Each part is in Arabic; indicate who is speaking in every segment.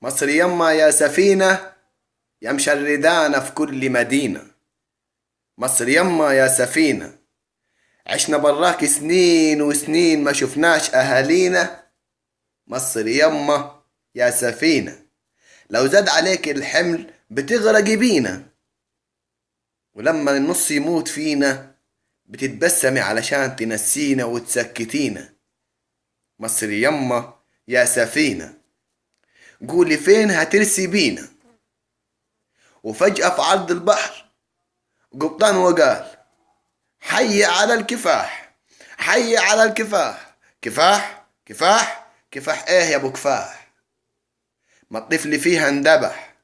Speaker 1: مصر يما يا سفينة، يا مشردانة في كل مدينة. مصر يما يا سفينة، عشنا براك سنين وسنين ما شفناش أهالينا. مصر يما يا سفينة، لو زاد عليك الحمل بتغرقي بينا، ولما النص يموت فينا بتتبسمي علشان تنسينا وتسكتينا. مصر يما يا سفينة، قولي فين هترسي بينا. وفجأة في عرض البحر قبطان وقال: حي على الكفاح، حي على الكفاح. كفاح كفاح كفاح ايه يا ابو كفاح؟ ما الطفل فيها اندبح،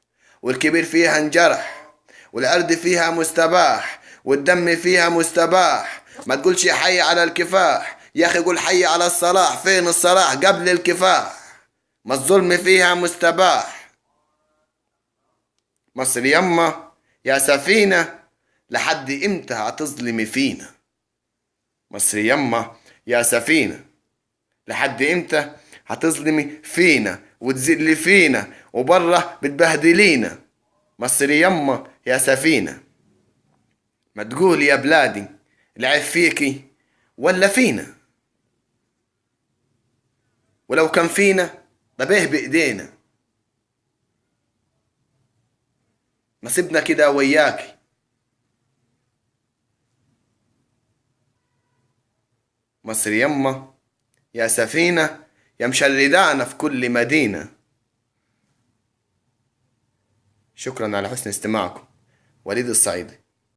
Speaker 1: والكبير فيها انجرح، والعرض فيها مستباح، والدم فيها مستباح. ما تقولش حي على الكفاح يا اخي، قول حي على الصلاح. فين الصلاح قبل الكفاح؟ ما الظلم فيها مستباح. مصر يما يا سفينة، لحد امتى هتظلمي فينا؟ مصر يما يا سفينة، لحد امتى هتظلمي فينا وتذلي فينا وبره بتبهدلينا؟ مصر يما يا سفينة، ما تقول يا بلادي العيب فيكي ولا فينا؟ ولو كان فينا طب ايه بايدينا؟ ما سيبنا كده وياكي. مصر يما يا سفينة، يا مشردانا في كل مدينة. شكرا على حسن استماعكم. وليد الصعيدي.